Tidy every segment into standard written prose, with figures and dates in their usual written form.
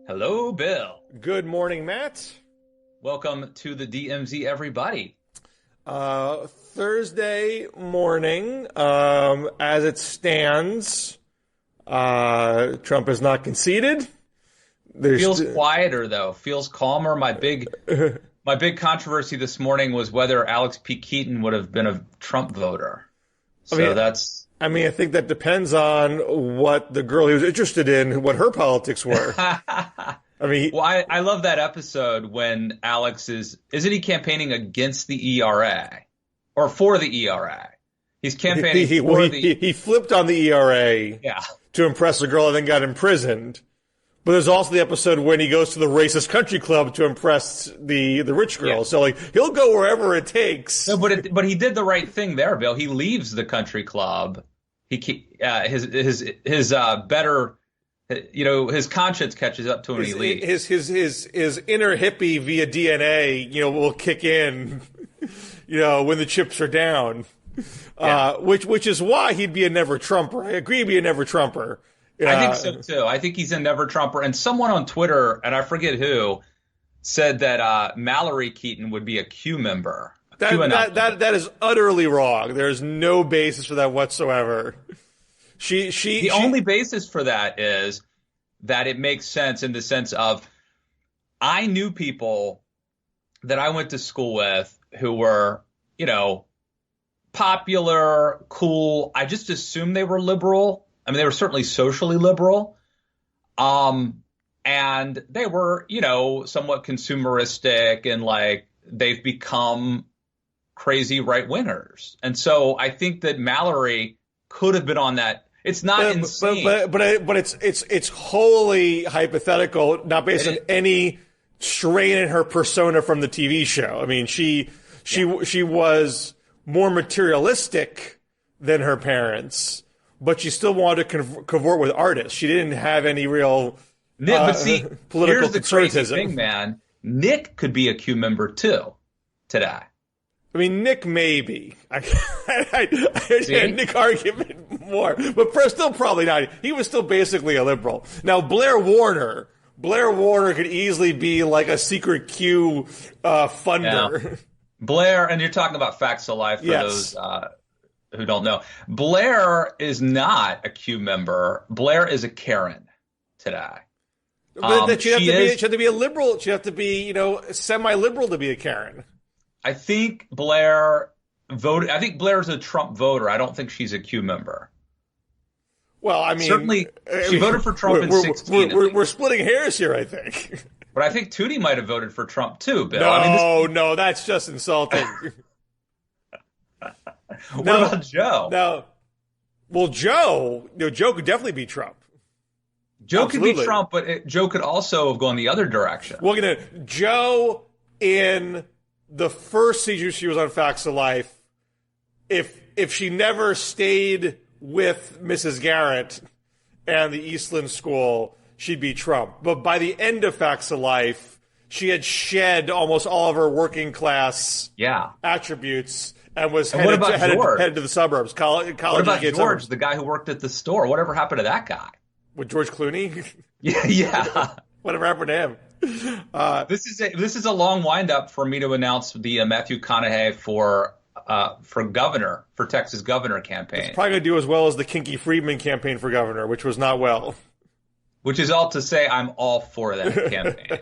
Hello, Bill. Good morning, Matt. Welcome to the DMZ, everybody. Thursday morning, as it stands, Trump has not conceded. Feels quieter though. Feels calmer. My big controversy this morning was whether Alex P. Keaton would have been a Trump voter. I think that depends on what the girl he was interested in, what her politics were. I love that episode when Alex isn't he campaigning against the ERA or for the ERA? He's campaigning he flipped on the ERA to impress a girl and then got imprisoned. But there's also the episode when he goes to the racist country club to impress the rich girl. Yeah. So he'll go wherever it takes. No, but he did the right thing there, Bill. He leaves the country club. His better, his conscience catches up to him. And he leaves. His inner hippie via DNA, will kick in, when the chips are down. Yeah. Which is why he'd be a never Trumper. I agree, he'd be a never Trumper. I think so too. I think he's a never Trumper. And someone on Twitter, and I forget who, said that Mallory Keaton would be a Q member. That is utterly wrong. There's no basis for that whatsoever. The only basis for that is that it makes sense in the sense of I knew people that I went to school with who were, popular, cool. I just assumed they were liberal. I mean, they were certainly socially liberal. And they were, somewhat consumeristic and they've become crazy right wingers. And so I think that Mallory could have been on that. It's not insane. But it's wholly hypothetical, not based on any strain in her persona from the TV show. I mean, she was more materialistic than her parents. But she still wanted to cavort with artists. She didn't have any real political here's the conservatism. Crazy thing, man. Nick could be a Q member too today. I mean, Nick maybe. I Nick argument more, but still probably not. He was still basically a liberal. Now Blair Warner could easily be like a secret Q funder. Yeah. Blair, and you're talking about Facts of Life for those who don't know. Blair is not a Q member. Blair is a Karen today. But she'd have to be a liberal. She'd have to be, semi-liberal to be a Karen. I think Blair voted. I think Blair's a Trump voter. I don't think she's a Q member. Well, I mean, certainly she voted for Trump in 2016. We're splitting hairs here, I think. But I think Tootie might have voted for Trump too, Bill. No, that's just insulting. What about Joe? Joe could definitely be Trump. Joe could be Trump, but Joe could also have gone the other direction. Well, Joe in the first season she was on Facts of Life, if she never stayed with Mrs. Garrett and the Eastland School, she'd be Trump. But by the end of Facts of Life, she had shed almost all of her working class attributes. And was headed to the suburbs. What about George, the guy who worked at the store? Whatever happened to that guy? With George Clooney? Yeah. Whatever happened to him? This is a long windup for me to announce the Matthew McConaughey for governor, for Texas governor campaign. It's probably going to do as well as the Kinky Friedman campaign for governor, which was not well. Which is all to say I'm all for that campaign.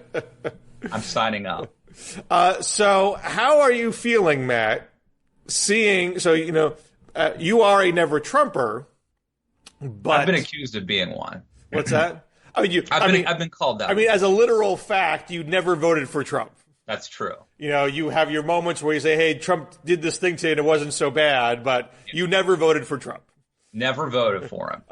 I'm signing up. So how are you feeling, Matt? You are a never Trumper, but I've been accused of being one. What's that? I've been called that. I mean, as a literal fact, you never voted for Trump. That's true. You have your moments where you say, "Hey, Trump did this thing today and it wasn't so bad," but you never voted for Trump. Never voted for him.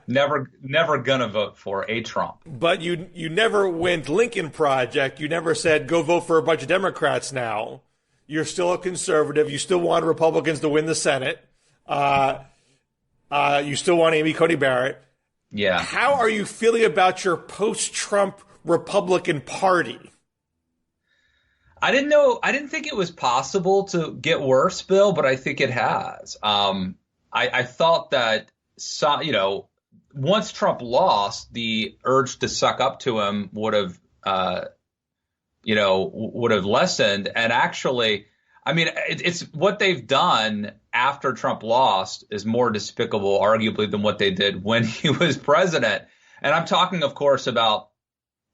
Never gonna vote for a Trump. But you never went Lincoln Project. You never said, "Go vote for a bunch of Democrats now." You're still a conservative. You still want Republicans to win the Senate. You still want Amy Coney Barrett. Yeah. How are you feeling about your post-Trump Republican Party? I didn't think it was possible to get worse, Bill, but I think it has. I thought that, once Trump lost, the urge to suck up to him would have, would have lessened. And actually, I mean, it's what they've done after Trump lost is more despicable, arguably, than what they did when he was president. And I'm talking, of course, about,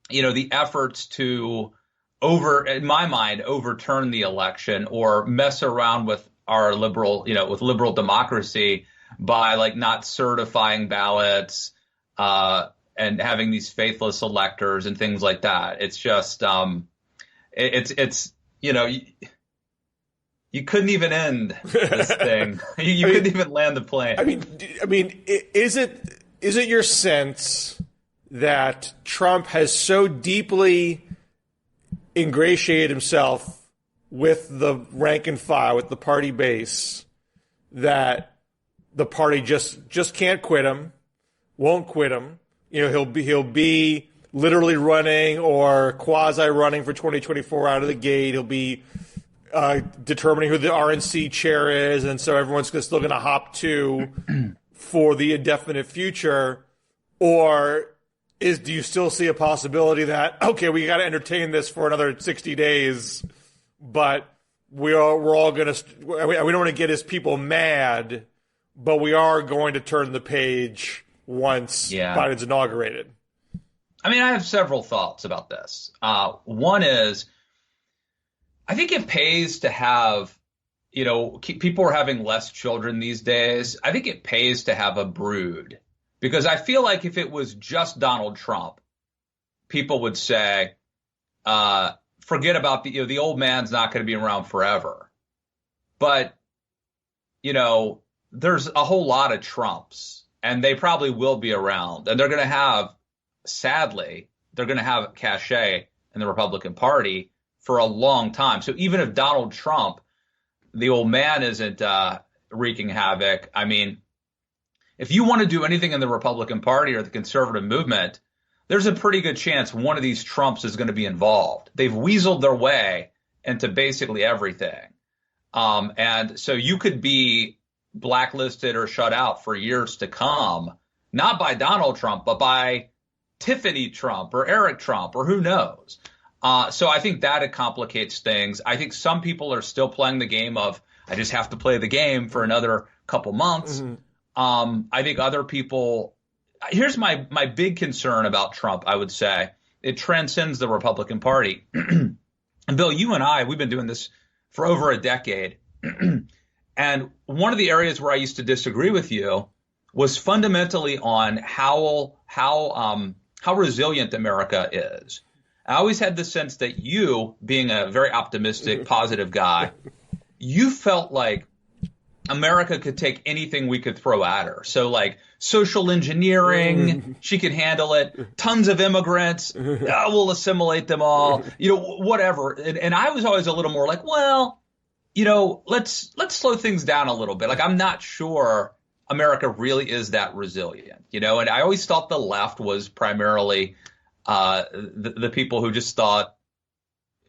the efforts to in my mind, overturn the election or mess around with our with liberal democracy by like not certifying ballots and having these faithless electors and things like that. It's just you couldn't even end this thing. You couldn't even land the plane. I mean, is it your sense that Trump has so deeply ingratiated himself with the rank and file, with the party base, that the party just can't quit him, won't quit him? He'll be literally running or quasi running for 2024 out of the gate. He'll be determining who the RNC chair is, and so everyone's still going to hop to for the indefinite future? Or do you still see a possibility that, okay, we got to entertain this for another 60 days, but we're all going to, we don't want to get his people mad, but we are going to turn the page once Biden's inaugurated? I mean, I have several thoughts about this. One is, I think it pays to have, people are having less children these days. I think it pays to have a brood, because I feel like if it was just Donald Trump, people would say, forget about the old man's not going to be around forever. But, there's a whole lot of Trumps, and they probably will be around, and they're going to have, sadly, cachet in the Republican Party for a long time. So even if Donald Trump, the old man, isn't wreaking havoc, I mean, if you want to do anything in the Republican Party or the conservative movement, there's a pretty good chance one of these Trumps is going to be involved. They've weaseled their way into basically everything. And so you could be blacklisted or shut out for years to come, not by Donald Trump, but by Tiffany Trump or Eric Trump or who knows. So I think that it complicates things. I think some people are still playing the game of, I just have to play the game for another couple months. Mm-hmm. I think other people, here's my big concern about Trump, I would say. It transcends the Republican Party. And Bill, you and I, we've been doing this for over a decade. And one of the areas where I used to disagree with you was fundamentally on how resilient America is. I always had the sense that you, being a very optimistic, positive guy, you felt like America could take anything we could throw at her. So like social engineering, she could handle it. Tons of immigrants, we'll assimilate them all, whatever. And I was always a little more like, well, let's slow things down a little bit. Like, I'm not sure America really is that resilient, and I always thought the left was primarily the people who just thought,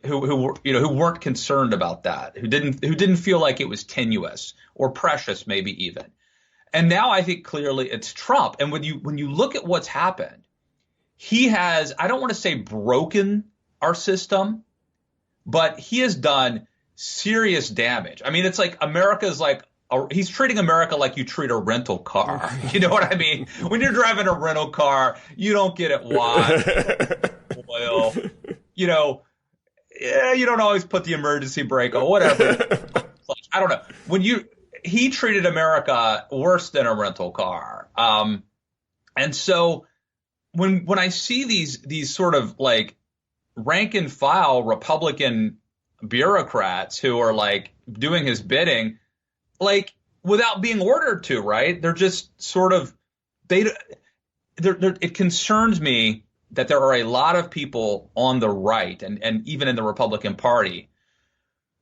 who weren't concerned about that, who didn't feel like it was tenuous or precious, maybe even. And now I think clearly it's Trump. And when you look at what's happened, he has, I don't want to say broken our system, but he has done serious damage. I mean, it's like America's like, he's treating America like you treat a rental car. You know what I mean? When you're driving a rental car, you don't get it washed, oil, you don't always put the emergency brake on, whatever. I don't know. He treated America worse than a rental car. And so when I see these sort of like rank and file Republican bureaucrats who are like doing his bidding, like without being ordered to, right? They're just sort of, it concerns me that there are a lot of people on the right and even in the Republican Party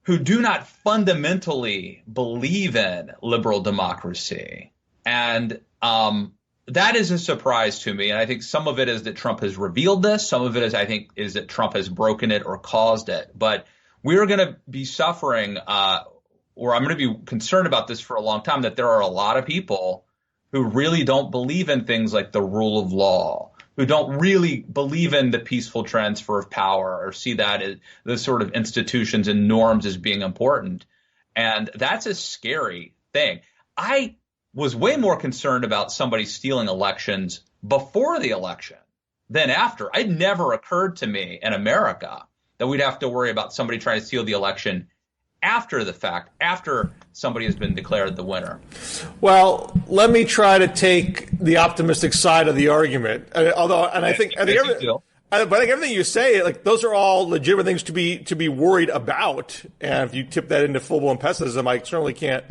who do not fundamentally believe in liberal democracy. And that is a surprise to me. And I think some of it is that Trump has revealed this. Some of it is that Trump has broken it or caused it. But we're going to be suffering, or I'm going to be concerned about this for a long time, that there are a lot of people who really don't believe in things like the rule of law, who don't really believe in the peaceful transfer of power or see that as the sort of institutions and norms as being important. And that's a scary thing. I was way more concerned about somebody stealing elections before the election than after. It never occurred to me in America that we'd have to worry about somebody trying to steal the election after the fact, after somebody has been declared the winner. Well, let me try to take the optimistic side of the argument. I think everything you say, like, those are all legitimate things to be worried about. And if you tip that into full-blown pessimism, I certainly can't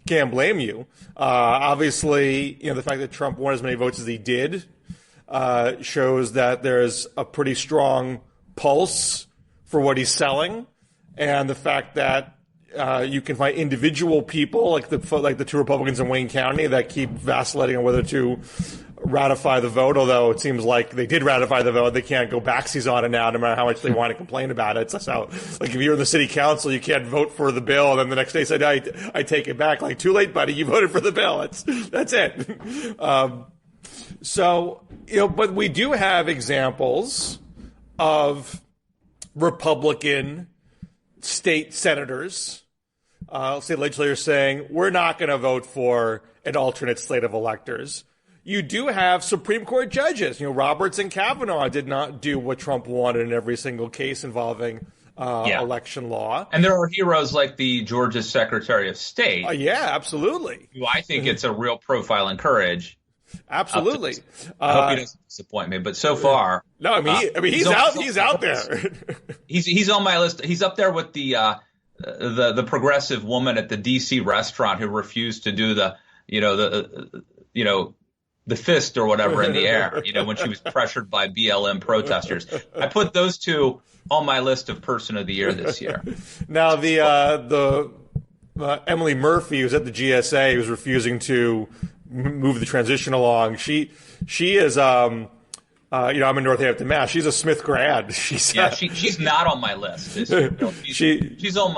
blame you. Obviously, the fact that Trump won as many votes as he did shows that there's a pretty strong pulse for what he's selling, and the fact that you can find individual people like the two Republicans in Wayne County that keep vacillating on whether to ratify the vote, although it seems like they did ratify the vote. They can't go backsies on it now, no matter how much they want to complain about it. That's how, like, if you're in the city council, you can't vote for the bill, and then the next day say, I take it back. Like, too late, buddy. You voted for the bill. That's it. But we do have examples of Republican state senators, state legislators saying, we're not going to vote for an alternate slate of electors. You do have Supreme Court judges. Roberts and Kavanaugh did not do what Trump wanted in every single case involving election law. And there are heroes like the Georgia Secretary of State. Yeah, absolutely. Who I think it's a real profile and courage. Absolutely. I hope he doesn't disappoint me, but so far, no. I mean, he's out there. He's on my list. He's up there with the progressive woman at the D.C. restaurant who refused to do the fist or whatever in the air, when she was pressured by BLM protesters. I put those two on my list of Person of the Year this year. Now, the Emily Murphy, who's at the GSA, who's refusing to move the transition along. She is, I'm in Northampton, Mass. She's a Smith grad. She's not on my list this year. She's on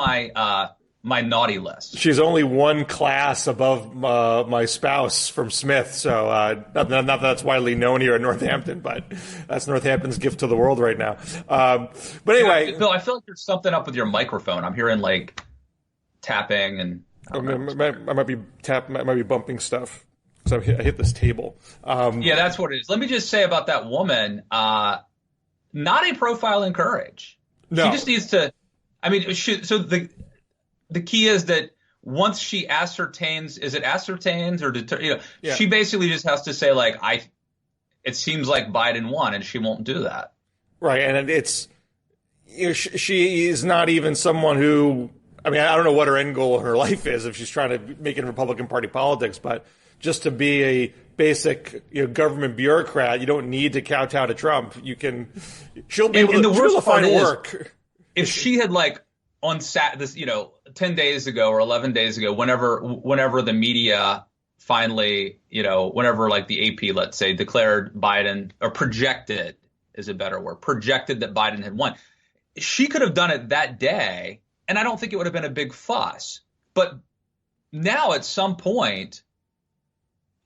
my naughty list. She's only one class above my spouse from Smith, so not that that's widely known here in Northampton, but that's Northampton's gift to the world right now. But anyway, Bill, I feel like there's something up with your microphone. I'm hearing like tapping, and I might be bumping stuff. So I hit this table. Yeah, that's what it is. Let me just say about that woman, not a profile in courage. No. She just needs to. I mean, so the key is that once she ascertains, is it ascertains or she basically just has to say, like, it seems like Biden won, and she won't do that. Right, and it's she is not even someone who. I mean, I don't know what her end goal in her life is if she's trying to make it in Republican Party politics, but just to be a basic government bureaucrat, you don't need to kowtow to Trump. She'll be able to find work. If she had, like, on this, 10 days ago or 11 days ago, whenever the media finally, whenever, like, the AP, let's say, declared Biden, or projected is a better word, projected that Biden had won, she could have done it that day, and I don't think it would have been a big fuss. But now at some point,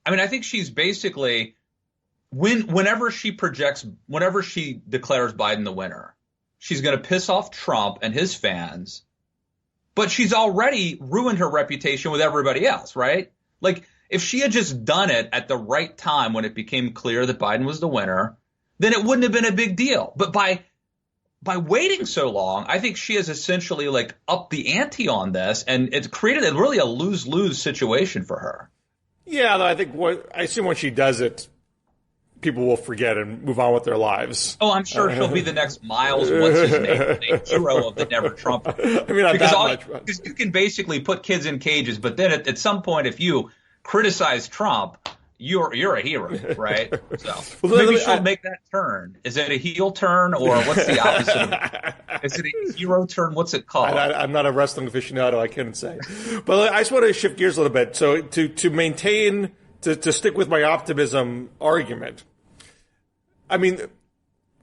I mean, I think she's basically, whenever she declares Biden the winner, she's going to piss off Trump and his fans, but she's already ruined her reputation with everybody else, right? Like, if she had just done it at the right time when it became clear that Biden was the winner, then it wouldn't have been a big deal. But by waiting so long, I think she has essentially, like, upped the ante on this, and it's created really a lose-lose situation for her. Yeah, I think I assume when she does it, people will forget and move on with their lives. Oh, I'm sure she'll be the next Miles, what's his name, the hero of the Never Trump. I mean, not that much. Because you can basically put kids in cages, but then at some point, if you criticize Trump, you're a hero, right? So maybe she'll make that turn. Is it a heel turn, or what's the opposite of it? Is it a hero turn? What's it called? I'm not a wrestling aficionado. I couldn't say. But I just want to shift gears a little bit. So to maintain, to stick with my optimism argument, I mean,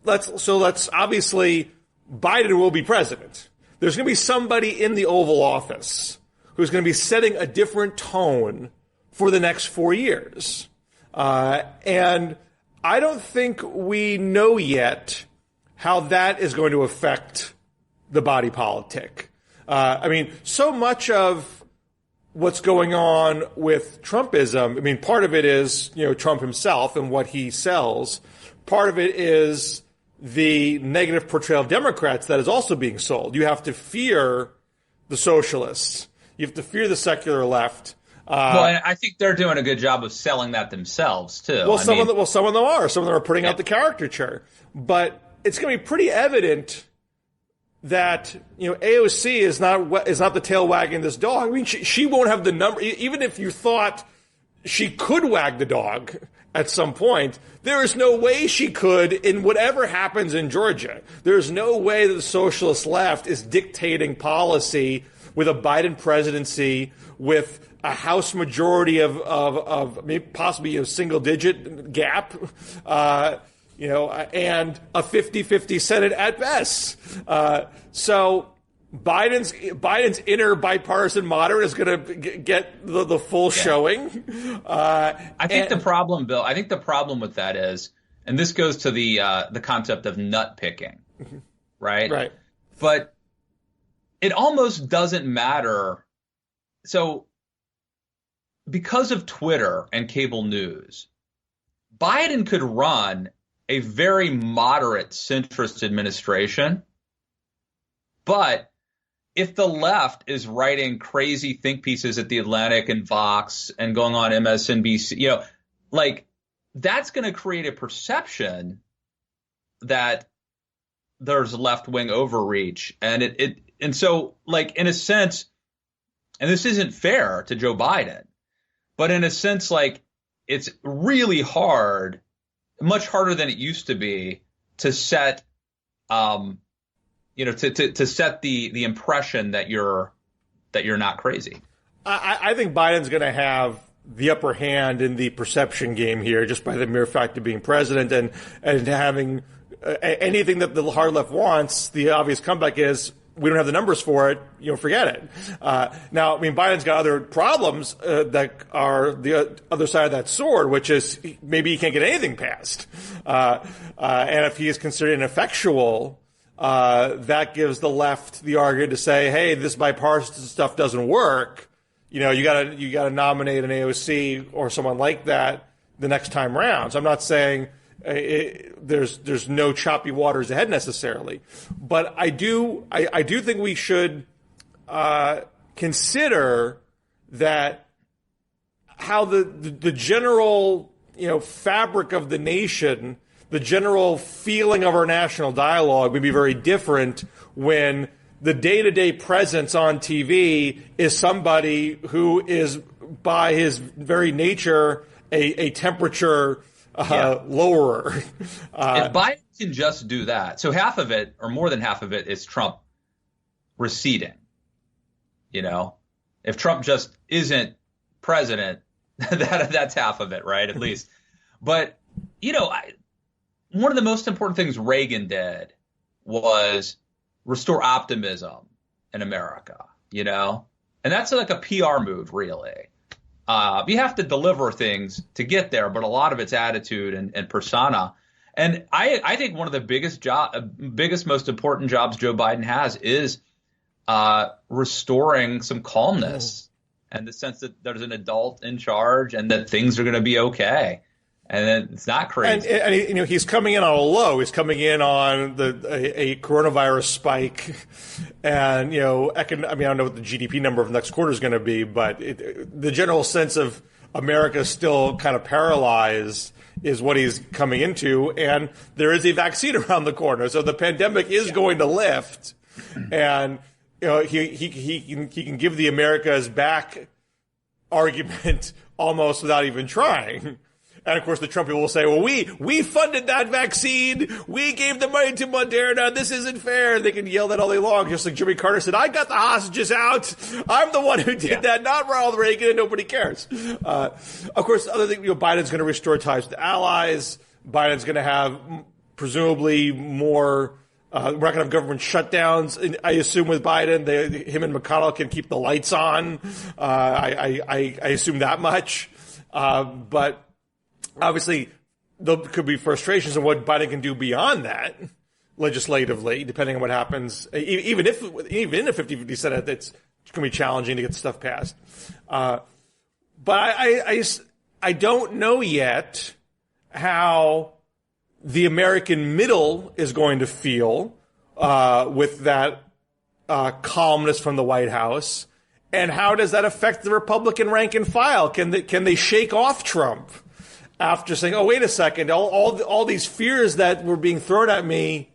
let's obviously Biden will be president. There's going to be somebody in the Oval Office who's going to be setting a different tone for the next 4 years. And I don't think we know yet how that is going to affect the body politic. I mean, so much of what's going on with Trumpism, I mean, part of it is, Trump himself and what he sells. Part of it is the negative portrayal of Democrats that is also being sold. You have to fear the socialists. You have to fear the secular left. And I think they're doing a good job of selling that themselves too. Well, some of them are. Some of them are putting out the caricature. But it's going to be pretty evident that AOC is not the tail wagging this dog. I mean, she won't have the number. Even if you thought she could wag the dog at some point, there is no way she could in whatever happens in Georgia. There is no way that the socialist left is dictating policy with a Biden presidency, with a House majority of maybe possibly a single digit gap, and a 50-50 Senate at best. So Biden's inner bipartisan moderate is going to get the full showing. I think the problem, Bill, with that is, and this goes to the concept of nut picking, right? Right. But it almost doesn't matter. So because of Twitter and cable news, Biden could run a very moderate centrist administration. But if the left is writing crazy think pieces at The Atlantic and Vox and going on MSNBC, that's going to create a perception that there's left-wing overreach. And so in a sense, and this isn't fair to Joe Biden, but in a sense, it's really hard, much harder than it used to be, to set, to set the impression that you're not crazy. I think Biden's going to have the upper hand in the perception game here, just by the mere fact of being president and having anything that the hard left wants. The obvious comeback is, we don't have the numbers for it, forget it. Now, I mean, Biden's got other problems that are the other side of that sword, which is maybe he can't get anything passed. And if he is considered ineffectual, that gives the left the argument to say, hey, this bipartisan stuff doesn't work. You gotta nominate an AOC or someone like that the next time round. So I'm not saying there's no choppy waters ahead necessarily, but I do think we should consider that how the general fabric of the nation, the general feeling of our national dialogue would be very different when the day-to-day presence on TV is somebody who is by his very nature a temperature lowerer. If Biden can just do that, so half of it, or more than half of it, is Trump receding. If Trump just isn't president, that's half of it, right? At least. But, one of the most important things Reagan did was restore optimism in America, and that's like a PR move, really. You have to deliver things to get there, but a lot of it's attitude and persona. And I think one of the biggest, most important jobs Joe Biden has is restoring some calmness and the sense that there's an adult in charge and that things are going to be okay. And it's not crazy. And he's coming in on a low. He's coming in on a coronavirus spike, and I don't know what the GDP number of the next quarter is going to be, but the general sense of America still kind of paralyzed is what he's coming into, and there is a vaccine around the corner, so the pandemic is going to lift, and he can give the America is back argument almost without even trying. And, of course, the Trump people will say, well, we funded that vaccine. We gave the money to Moderna. This isn't fair. They can yell that all day long, just like Jimmy Carter said, I got the hostages out. I'm the one who did that, not Ronald Reagan, and nobody cares. Of course, the other thing, Biden's going to restore ties with allies. Biden's going to have presumably more We're not going to have government shutdowns. And I assume with Biden, him and McConnell can keep the lights on. I assume that much. But obviously, there could be frustrations of what Biden can do beyond that legislatively, depending on what happens. Even if 50-50 Senate, it's going to be challenging to get stuff passed. But I don't know yet how the American middle is going to feel with that calmness from the White House, and how does that affect the Republican rank and file? Can they shake off Trump after saying, "Oh, wait a second, all these fears that were being thrown at me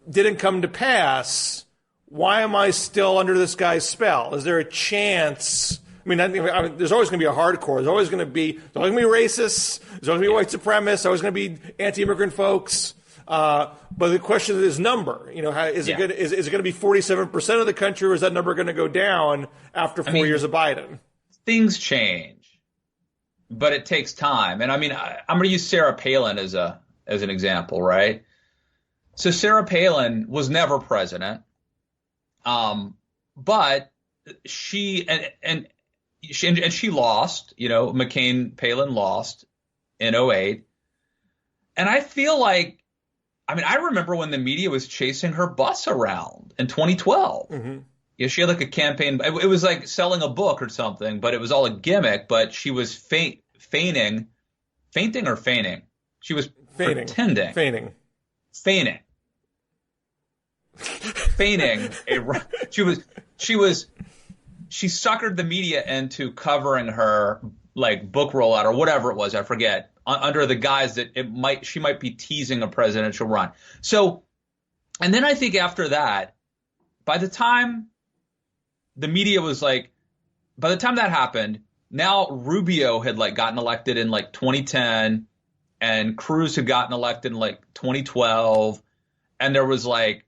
didn't come to pass. Why am I still under this guy's spell?" Is there a chance? I mean, there's always going to be a hardcore. There's always going to be racists. There's always going to be white supremacists. There's always going to be anti-immigrant folks. But the question is number. Is it going to be 47% of the country, or is that number going to go down after 4 years of Biden? Things change, but it takes time. And I mean, I'm going to use Sarah Palin as an example, right? So Sarah Palin was never president, but she lost. Palin lost in 2008. And I feel like, I remember when the media was chasing her bus around in 2012. Mm-hmm. Yeah, she had like a campaign. It was like selling a book or something, but it was all a gimmick. But she was feigning. She was pretending. Feigning. She suckered the media into covering her like book rollout or whatever it was, I forget, under the guise that she might be teasing a presidential run. So, and then I think after that, by the time the media was like, by the time that happened, now Rubio had like gotten elected in like 2010, and Cruz had gotten elected in like 2012, and there was like,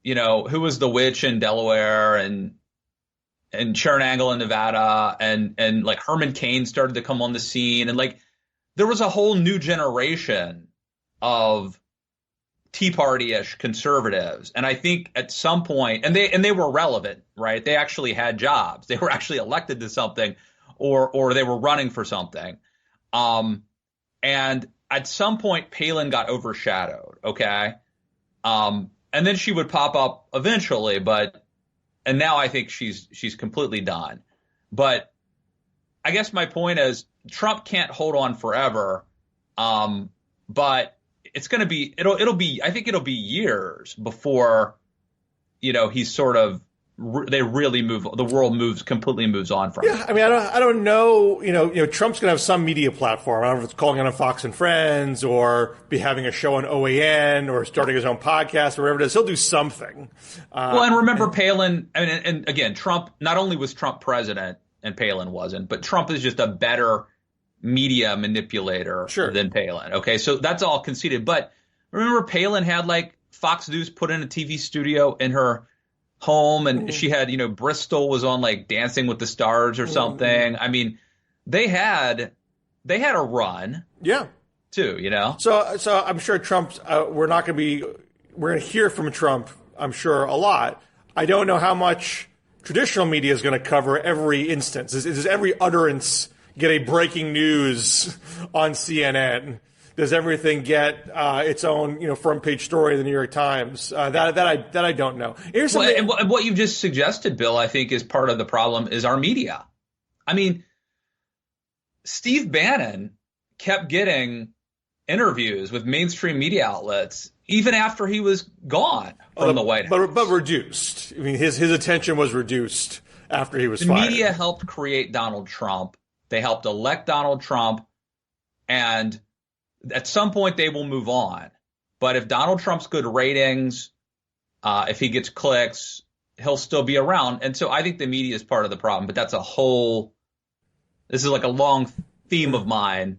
who was the witch in Delaware and Sharon Angle in Nevada, and like Herman Cain started to come on the scene, and like there was a whole new generation of Tea Party-ish conservatives. And I think at some point, and they were relevant, right? They actually had jobs. They were actually elected to something, or they were running for something. And at some point, Palin got overshadowed. Okay. And then she would pop up eventually, and now I think she's completely done. But I guess my point is Trump can't hold on forever. But it's going to be, I think it'll be years before, he's sort of, they really the world completely moves on from it. Yeah, I mean, I don't know, Trump's going to have some media platform. I don't know if it's calling on Fox and Friends, or be having a show on OAN, or starting his own podcast, or whatever it is. He'll do something. And remember Palin, and again, Trump, not only was Trump president and Palin wasn't, but Trump is just a better media manipulator than Palin. Okay, so that's all conceded. But remember, Palin had like Fox News put in a TV studio in her home, and she had, Bristol was on like Dancing with the Stars or something. I mean, they had a run. Yeah. Too, So I'm sure Trump's, we're going to hear from Trump, I'm sure, a lot. I don't know how much traditional media is going to cover every instance. Does every utterance get a breaking news on CNN? Does everything get its own, front page story in the New York Times? That I don't know. Here's something. And what you've just suggested, Bill, I think is part of the problem is our media. I mean, Steve Bannon kept getting interviews with mainstream media outlets even after he was gone from the White House. But reduced. I mean, his attention was reduced after he was fired. The media helped create Donald Trump. They helped elect Donald Trump, and at some point they will move on. But if Donald Trump's good ratings, if he gets clicks, he'll still be around. And so I think the media is part of the problem, but this is like a long theme of mine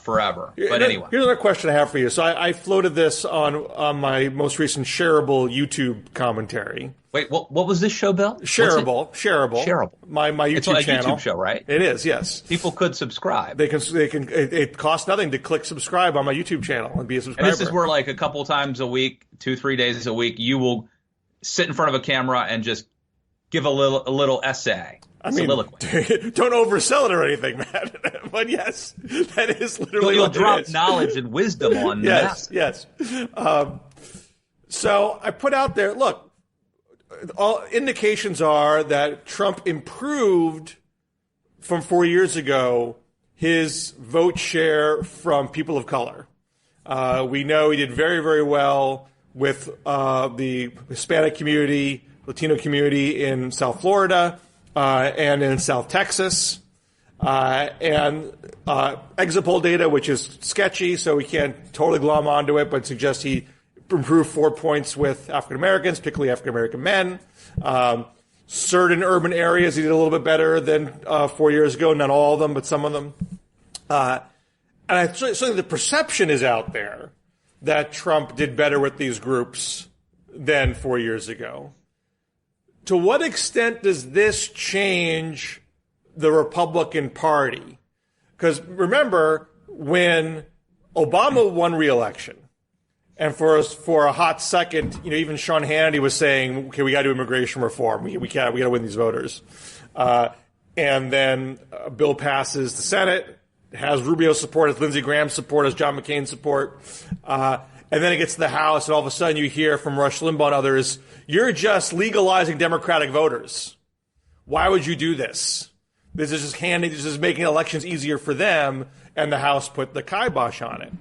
forever. But anyway, here's another question I have for you. So I floated this on my most recent shareable YouTube commentary. Wait, what was this show, Bill? Shareable. My YouTube it's a channel. YouTube show, right? It is, yes. People could subscribe. They can. It costs nothing to click subscribe on my YouTube channel and be a subscriber. And this is where, like, a couple times a week, 2-3 days a week, you will sit in front of a camera and just give a little essay. I mean, don't oversell it or anything, Matt. But yes, that is literally you'll what drop it is. knowledge and wisdom on yes, that. Yes. So I put out there, look, all indications are that Trump improved from 4 years ago his vote share from people of color. We know he did very, very well with the Hispanic community, Latino community in South Florida and in South Texas. And exit poll data, which is sketchy, so we can't totally glom onto it, but suggests he improved 4 points with African Americans, particularly African American men. Certain urban areas he did a little bit better than 4 years ago. Not all of them, but some of them. And I think the perception is out there that Trump did better with these groups than 4 years ago. To what extent does this change the Republican Party? Because remember, when Obama won re-election, and for a hot second, even Sean Hannity was saying, "Okay, we got to do immigration reform. We got to win these voters." And then a bill passes the Senate, has Rubio's support, has Lindsey Graham's support, has John McCain's support, and then it gets to the House, and all of a sudden you hear from Rush Limbaugh and others, "You're just legalizing Democratic voters. Why would you do this? This is just making elections easier for them," and the House put the kibosh on it.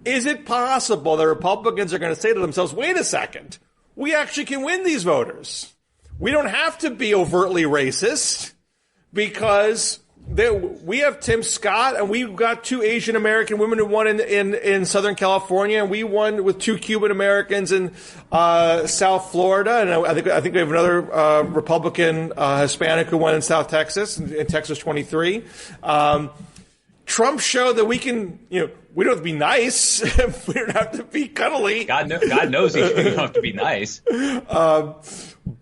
Is it possible that Republicans are going to say to themselves, wait a second, we actually can win these voters. We don't have to be overtly racist because we have Tim Scott and we've got 2 Asian American women who won in Southern California, and we won with 2 Cuban Americans in South Florida, and I think we have another Republican Hispanic who won in South Texas, in Texas 23. Trump showed that we can, we don't have to be nice. We don't have to be cuddly. God knows you don't have to be nice.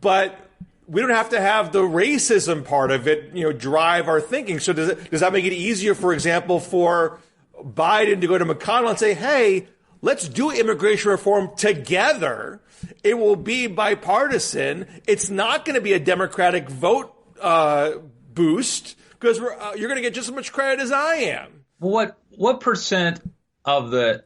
But we don't have to have the racism part of it, drive our thinking. So does that make it easier, for example, for Biden to go to McConnell and say, hey, let's do immigration reform together. It will be bipartisan. It's not going to be a Democratic vote boost, because you're going to get just as much credit as I am. What percent of the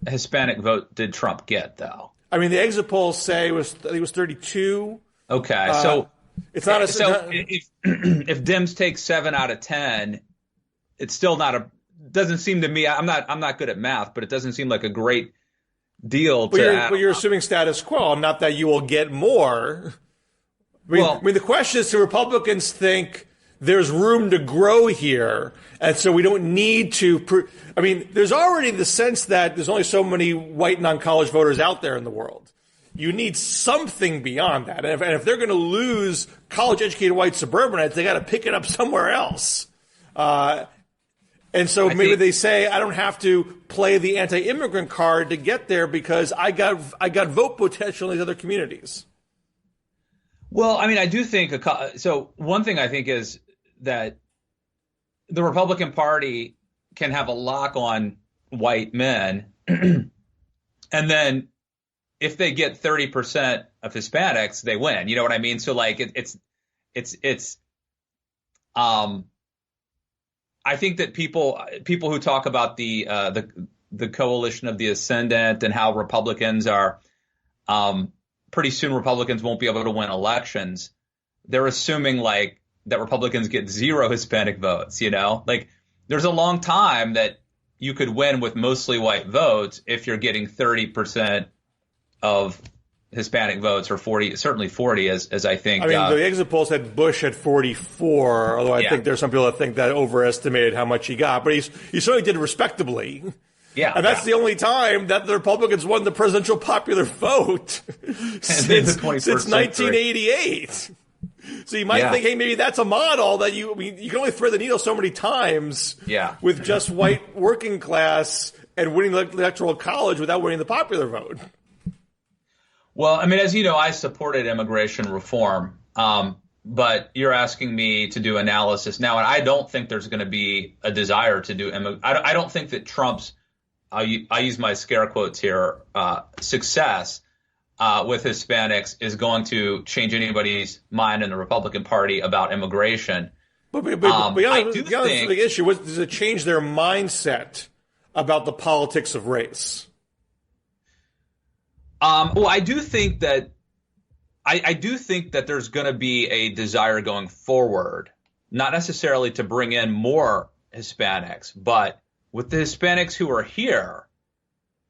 Hispanic vote did Trump get, though? I mean, the exit polls say I think it was 32. Okay, so it's not if Dems take 7 out of 10, it's still not doesn't seem to me. I'm not good at math, but it doesn't seem like a great deal. But you're assuming status quo, not that you will get more. I mean, the question is, do Republicans think there's room to grow here, and so we don't need to there's already the sense that there's only so many white non-college voters out there in the world. You need something beyond that. And if they're going to lose college-educated white suburbanites, they got to pick it up somewhere else. And so maybe they say, I don't have to play the anti-immigrant card to get there because I got vote potential in these other communities. Well, I mean, I do think so. One thing I think is that the Republican Party can have a lock on white men, and then if they get 30% of Hispanics, they win. You know what I mean? So like it's I think that people who talk about the coalition of the ascendant and how Republicans are pretty soon Republicans won't be able to win elections. They're assuming like that Republicans get 0 Hispanic votes, like there's a long time that you could win with mostly white votes if you're getting 30% of Hispanic votes, or 40, certainly 40, as I think. I mean, the exit polls had Bush at 44, although I think there's some people that think that overestimated how much he got, but he certainly did respectably. Yeah, and that's the only time that the Republicans won the presidential popular vote since 1988. So you might think, hey, maybe that's a model that you can only thread the needle so many times with just white working class and winning the electoral college without winning the popular vote. Well, I mean, as you know, I supported immigration reform, but you're asking me to do analysis now, and I don't think there's going to be a desire to do I don't think that Trump's, I use my scare quotes here, success with Hispanics is going to change anybody's mind in the Republican Party about immigration. But the issue was, does it change their mindset about the politics of race? Well, I do think that there's going to be a desire going forward, not necessarily to bring in more Hispanics, but with the Hispanics who are here,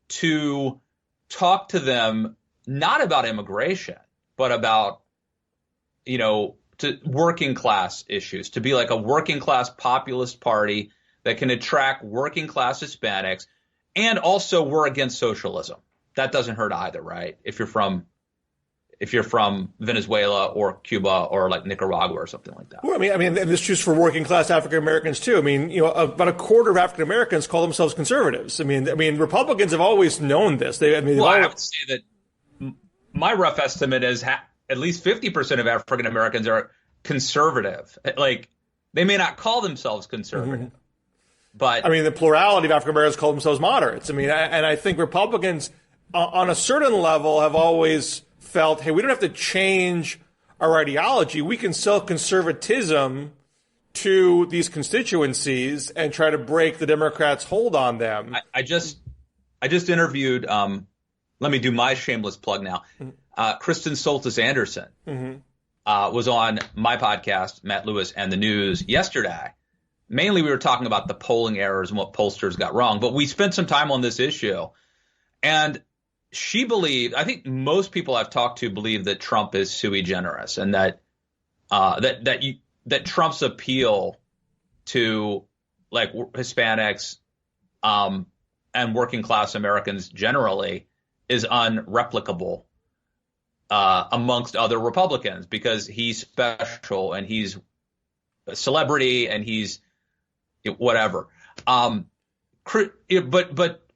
to talk to them not about immigration, but about, to working class issues, to be like a working class populist party that can attract working class Hispanics. And also we're against socialism. That doesn't hurt either, right? If you're from Venezuela or Cuba or like Nicaragua or something like that. Well, I mean, and this is true for working class African Americans too. I mean, about a quarter of African Americans call themselves conservatives. I mean, Republicans have always known this. I would say that my rough estimate is at least 50% of African Americans are conservative. Like, they may not call themselves conservative, but I mean, the plurality of African Americans call themselves moderates. I mean, and I think Republicans, on a certain level, have always felt, hey, we don't have to change our ideology. We can sell conservatism to these constituencies and try to break the Democrats' hold on them. I just interviewed, let me do my shameless plug now. Kristen Soltis Anderson was on my podcast, Matt Lewis and the News, yesterday. Mainly we were talking about the polling errors and what pollsters got wrong, but we spent some time on this issue. And she believed, I think most people I've talked to believe that Trump is sui generis, and that Trump's appeal to like Hispanics and working class Americans generally is unreplicable amongst other Republicans, because he's special and he's a celebrity and he's whatever. But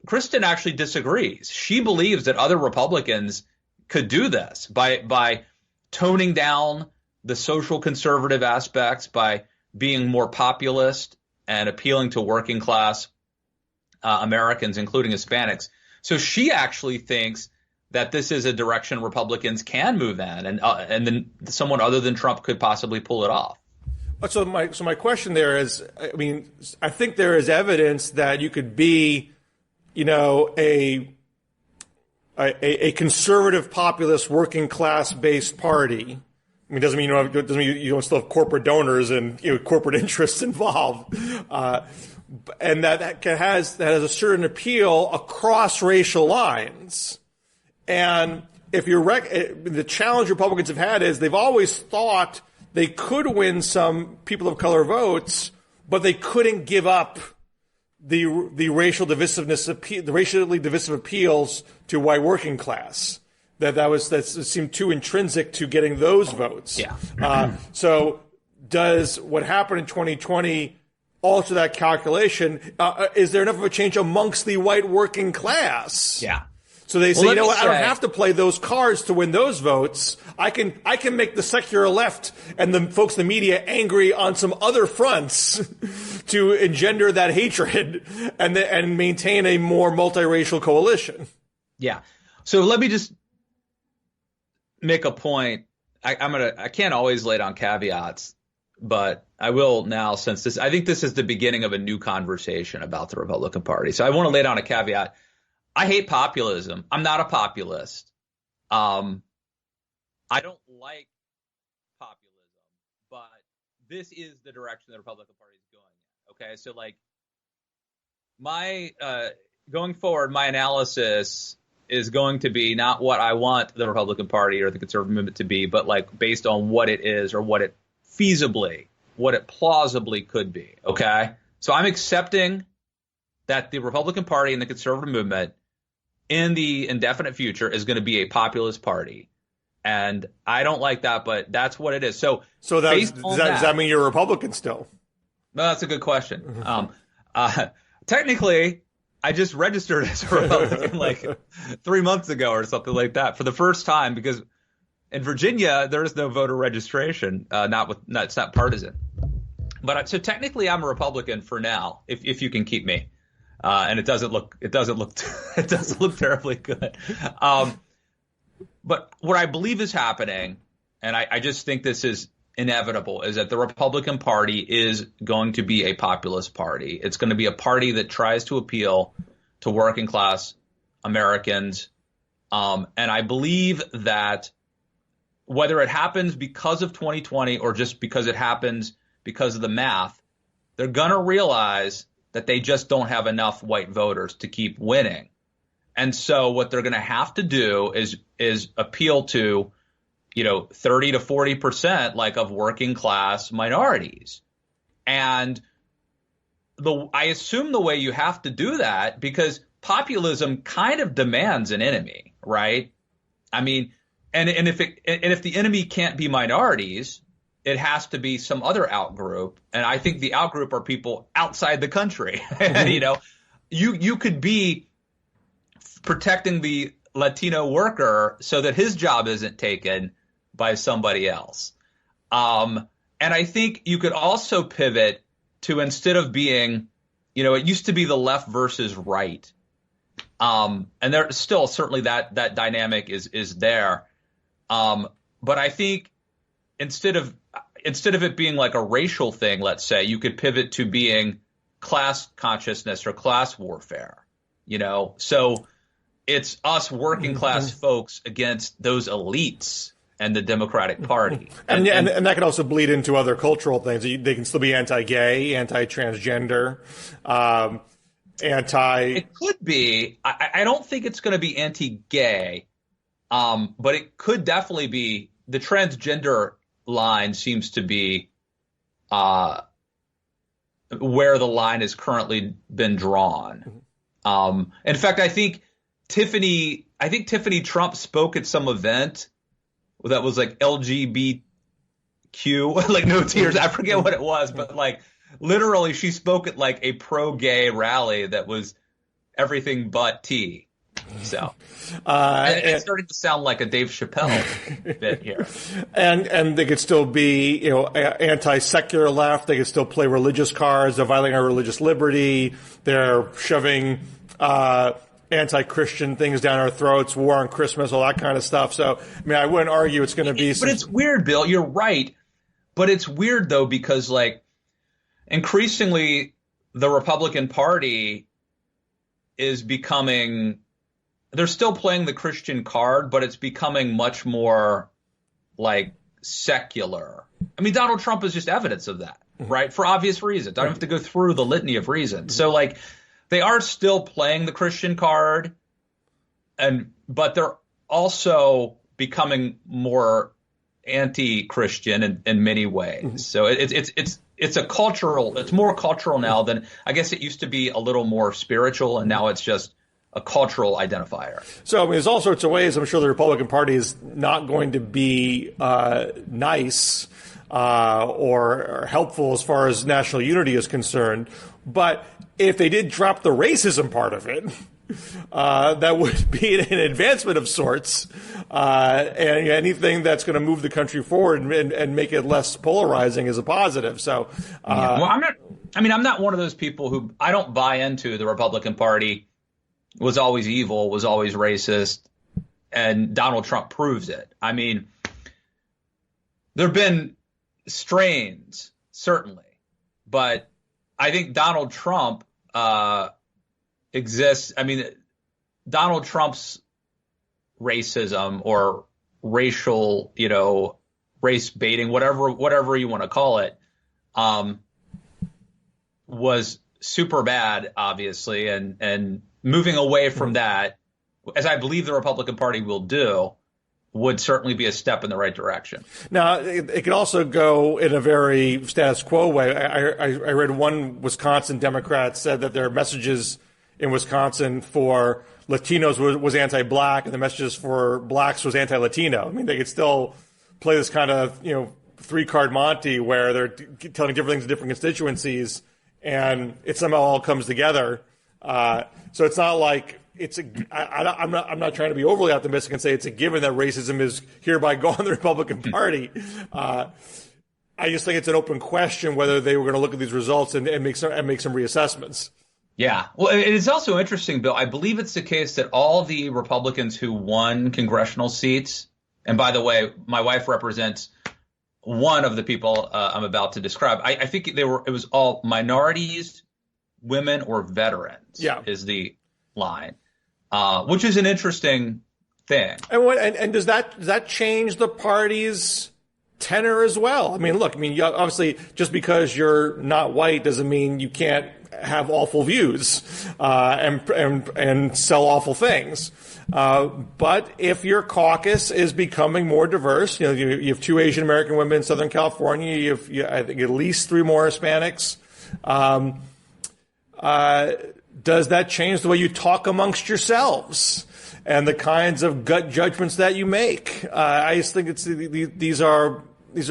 Kristen actually disagrees. She believes that other Republicans could do this by toning down the social conservative aspects, by being more populist and appealing to working class Americans, including Hispanics. So she actually thinks that this is a direction Republicans can move in, and then someone other than Trump could possibly pull it off. So my question there is, I mean, I think there is evidence that you could be, a conservative populist working class based party. I mean, doesn't mean you don't still have corporate donors and corporate interests involved, and that has a certain appeal across racial lines. And if the challenge Republicans have had is they've always thought they could win some people of color votes, but they couldn't give up the racial divisiveness, the racially divisive appeals to white working class. That seemed too intrinsic to getting those votes. Yeah. So does what happened in 2020 alter that calculation? Is there enough of a change amongst the white working class? Yeah. So they say, I don't have to play those cards to win those votes. I can make the secular left and the folks in the media angry on some other fronts to engender that hatred and maintain a more multiracial coalition. Yeah. So let me just make a point. I can't always lay down caveats, but I will now, since I think this is the beginning of a new conversation about the Republican Party. So I want to lay down a caveat. I hate populism. I'm not a populist. I don't like populism, but this is the direction the Republican Party is going in. Okay, so like going forward, my analysis is going to be not what I want the Republican Party or the conservative movement to be, but like based on what it is or what it plausibly could be. Okay, so I'm accepting that the Republican Party and the conservative movement in the indefinite future is going to be a populist party. And I don't like that, but that's what it is. So does based on does that mean you're a Republican still? no, that's a good question. Technically, I just registered as a Republican like 3 months ago or something like that for the first time, because in Virginia there is no voter registration. It's not partisan. But so technically, I'm a Republican for now, if you can keep me. And it doesn't look it doesn't look terribly good. But what I believe is happening, and I just think this is inevitable, is that the Republican Party is going to be a populist party. It's going to be a party that tries to appeal to working class Americans. And I believe that whether it happens because of 2020 or just because it happens because of the math, they're going to realize that they just don't have enough white voters to keep winning. And so what they're going to have to do is appeal to, 30 to 40% like of working class minorities. And I assume the way you have to do that, because populism kind of demands an enemy, right? I mean, and if the enemy can't be minorities, it has to be some other outgroup. And I think the outgroup are people outside the country. You could be protecting the Latino worker so that his job isn't taken by somebody else. And I think you could also pivot to, instead of being, it used to be the left versus right. And there's still certainly that dynamic is there. But I think instead of it being like a racial thing, let's say, you could pivot to being class consciousness or class warfare, so it's us working class folks against those elites and the Democratic Party. And that can also bleed into other cultural things. They can still be anti-gay, anti-transgender, It could be. I don't think it's going to be anti-gay, but it could definitely be. The transgender line seems to be where the line has currently been drawn. In fact, I think Tiffany Trump spoke at some event that was like LGBTQ, like no tears. I forget what it was, but like literally she spoke at like a pro-gay rally that was everything but T. So it's starting to sound like a Dave Chappelle bit here. And they could still be, anti-secular left. They could still play religious cards. They're violating our religious liberty. They're shoving anti-Christian things down our throats, war on Christmas, all that kind of stuff. So, I wouldn't argue it's going to be. But it's weird, Bill. You're right. But it's weird, though, because like increasingly the Republican Party is becoming. They're still playing the Christian card, but it's becoming much more like secular. I mean, Donald Trump is just evidence of that, right? For obvious reasons. I don't have to go through the litany of reasons. So like they are still playing the Christian card, but they're also becoming more anti-Christian in many ways. So it's more cultural now than, I guess it used to be a little more spiritual, and now it's just a cultural identifier. So, there's all sorts of ways I'm sure the Republican Party is not going to be nice or helpful as far as national unity is concerned. But if they did drop the racism part of it, that would be an advancement of sorts. And anything that's going to move the country forward and make it less polarizing is a positive. So, well, I'm not one of those people who, I don't buy into the Republican Party was always evil, was always racist, and Donald Trump proves it. I mean, there have been strains, certainly, but I think Donald Trump exists. I mean, Donald Trump's racism or racial, race baiting, whatever you want to call it, was super bad, obviously, and moving away from that, as I believe the Republican Party will do, would certainly be a step in the right direction. Now, it can also go in a very status quo way. I read one Wisconsin Democrat said that their messages in Wisconsin for Latinos was anti-black, and the messages for blacks was anti-Latino. I mean, they could still play this kind of, three-card Monty where they're telling different things to different constituencies, and it somehow all comes together. So it's not like I'm not trying to be overly optimistic and say it's a given that racism is hereby gone in the Republican Party. I just think it's an open question whether they were going to look at these results and make some reassessments. Yeah. Well, it is also interesting, Bill. I believe it's the case that all the Republicans who won congressional seats, and by the way, my wife represents one of the people I'm about to describe. I think it was all minorities, women, or veterans. Yeah. Is the line, which is an interesting thing. And does that change the party's tenor as well? I mean, look, obviously, just because you're not white doesn't mean you can't have awful views and sell awful things. But if your caucus is becoming more diverse, you have 2 Asian American women in Southern California. You have I think at least 3 more Hispanics. Does that change the way you talk amongst yourselves and the kinds of gut judgments that you make? I just think these are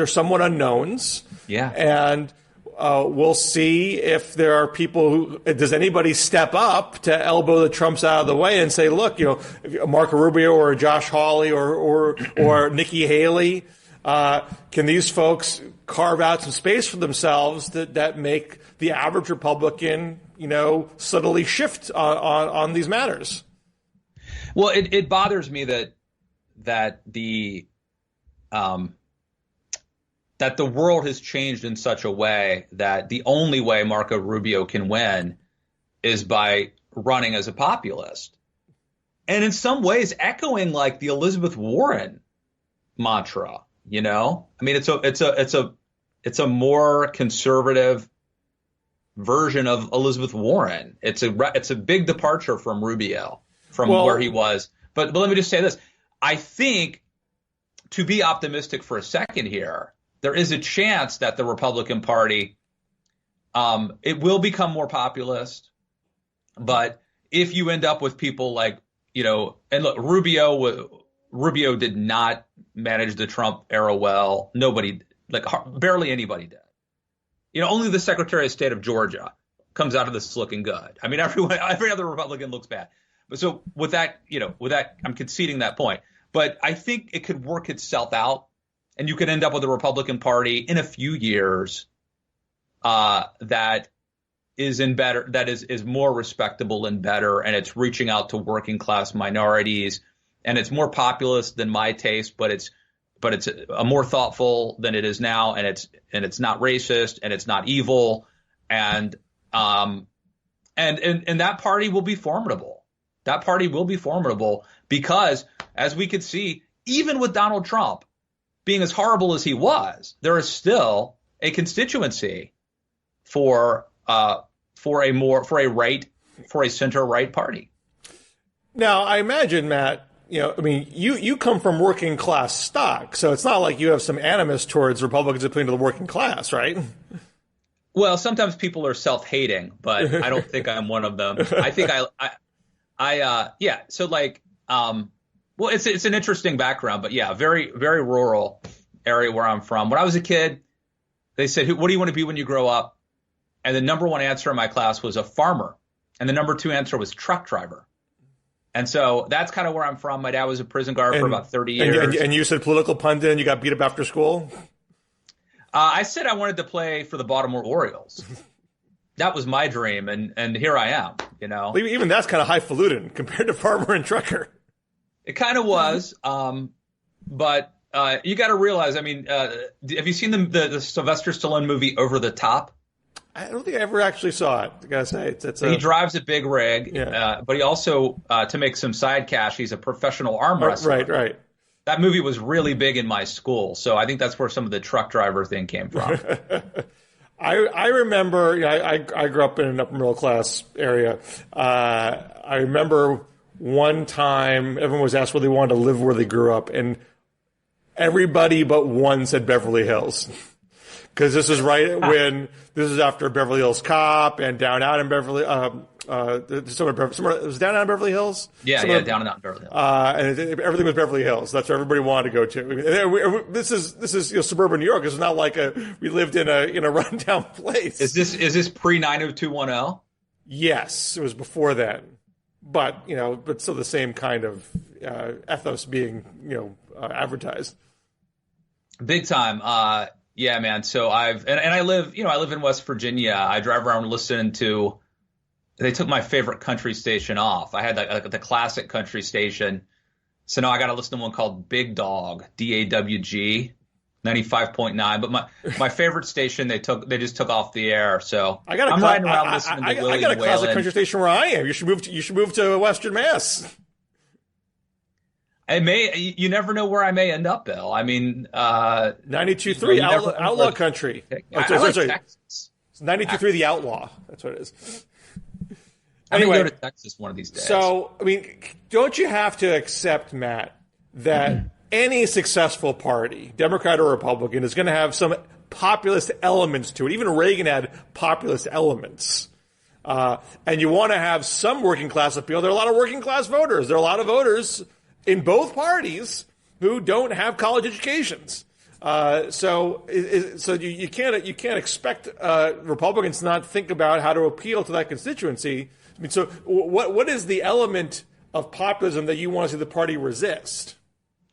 somewhat unknowns. Yeah. And we'll see if there are people does anybody step up to elbow the Trumps out of the way and say, look, Marco Rubio or Josh Hawley or Nikki Haley, can these folks carve out some space for themselves that make the average Republican, subtly shift on these matters? Well, it bothers me that the world has changed in such a way that the only way Marco Rubio can win is by running as a populist, and in some ways echoing like the Elizabeth Warren mantra. I mean, it's a more conservative version of Elizabeth Warren. It's a big departure from Rubio, where he was. But let me just say this: I think, to be optimistic for a second here, there is a chance that the Republican Party, it will become more populist. But if you end up with people like, and look, Rubio did not manage the Trump era well. Nobody, barely anybody did. Only the Secretary of State of Georgia comes out of this looking good. I mean, every other Republican looks bad. But so with that, I'm conceding that point. But I think it could work itself out. And you could end up with a Republican Party in a few years that is more respectable and better, and it's reaching out to working class minorities, and it's more populist than my taste, but it's a more thoughtful than it is now, and it's not racist and it's not evil, and that party will be formidable. That party will be formidable because, as we could see, even with Donald Trump being as horrible as he was, there is still a constituency for a center right party. Now, I imagine, Matt, you come from working class stock, so it's not like you have some animus towards Republicans appealing to the working class, right? Well, sometimes people are self-hating, but I don't think I'm one of them. I think yeah. So well, it's an interesting background, but yeah, very, very rural area where I'm from. When I was a kid, they said, what do you want to be when you grow up? And the number one answer in my class was a farmer. And the number 2 answer was truck driver. And so that's kind of where I'm from. My dad was a prison guard for about 30 years. And you said political pundit and you got beat up after school? I said I wanted to play for the Baltimore Orioles. That was my dream. And here I am, Even that's kind of highfalutin compared to farmer and trucker. It kind of was, but you got to realize. I mean, have you seen the Sylvester Stallone movie Over the Top? I don't think I ever actually saw it. I gotta say, he drives a big rig, yeah. But he also, to make some side cash, he's a professional arm wrestler. Right. That movie was really big in my school, so I think that's where some of the truck driver thing came from. I remember. I grew up in an upper middle class area. I remember one time everyone was asked where they wanted to live where they grew up, and everybody but one said Beverly Hills. because this is right when this is after Beverly Hills Cop and Down Out in Beverly. It was Down Out in Beverly Hills. Yeah, Down and Out in Beverly Hills. And everything was Beverly Hills. That's where everybody wanted to go to. This is suburban New York. It's not like we lived in a rundown place. Is this pre 90210? Yes, it was before then, but still the same kind of ethos being advertised. Big time. Yeah, man. So I live in West Virginia. I drive around listening to. They took my favorite country station off. I had the classic country station. So now I got to listen to one called Big Dog, DAWG, 95.9. But my favorite station they just took off the air. So I'm riding around listening to Willie I got a classic Whalen. country station where I am. You should move to Western Mass. You never know where I may end up, Bill. I mean, 92.3 Outlaw Country. I like sorry. Texas. It's 92.3 The Outlaw. That's what it is. Anyway, I'm going to go to Texas one of these days. So, I mean, don't you have to accept, Matt, that any successful party, Democrat or Republican, is going to have some populist elements to it? Even Reagan had populist elements. And you want to have some working class appeal. There are a lot of working class voters. There are a lot of voters in both parties who don't have college educations. So you can't expect Republicans to not think about how to appeal to that constituency. I mean, so what is the element of populism that you want to see the party resist?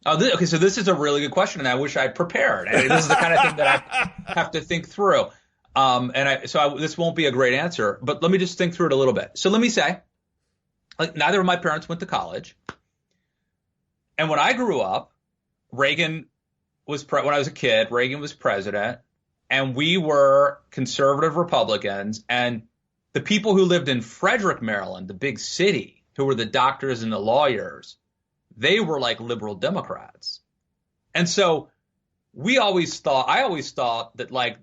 Okay, so this is a really good question, and I wish I'd prepared. I mean, this is the kind of thing that I have to think through. This won't be a great answer, but let me just think through it a little bit. So let me say, neither of my parents went to college, and when I grew up, when I was a kid, Reagan was president, and we were conservative Republicans, and the people who lived in Frederick, Maryland, the big city, who were the doctors and the lawyers, they were like liberal Democrats. And so I always thought that like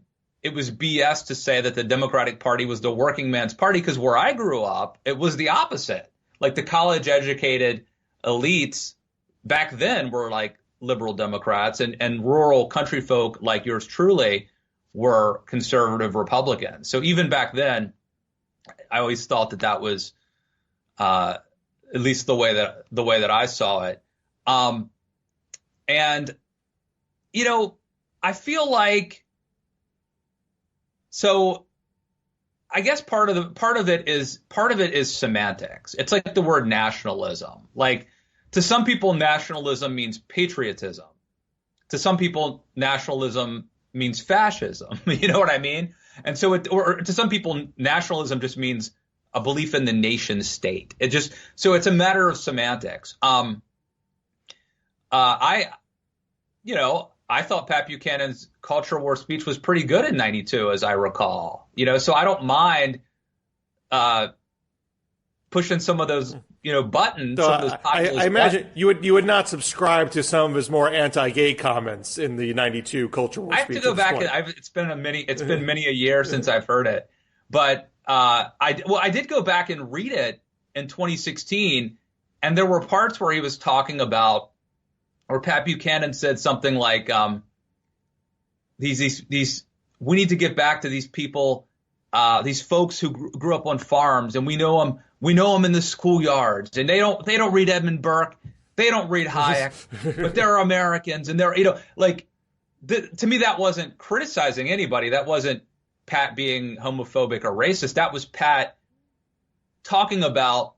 it was BS to say that the Democratic Party was the working man's party, because where I grew up, it was the opposite. Like the college educated elites back then were like liberal Democrats, and rural country folk like yours truly were conservative Republicans. So even back then, I always thought that was at least the way that I saw it. And I feel like, so I guess part of it is semantics. It's like the word nationalism. Like, to some people, nationalism means patriotism. To some people, nationalism means fascism. You know what I mean? And so, or to some people, nationalism just means a belief in the nation state. So it's a matter of semantics. I thought Pat Buchanan's culture war speech was pretty good in '92, as I recall. So I don't mind pushing some of those buttons. So some of those I imagine you would not subscribe to some of his more anti-gay comments in the '92 culture war speech. I have to go back and it's been many a year since I've heard it, but I did go back and read it in 2016, and there were parts where he was talking about, or Pat Buchanan said something like, these we need to get back to these people, these folks who grew up on farms, and we know them in the schoolyards, and they don't read Edmund Burke, they don't read Hayek, but they're Americans, and they're to me that wasn't criticizing anybody. That wasn't Pat being homophobic or racist. That was Pat talking about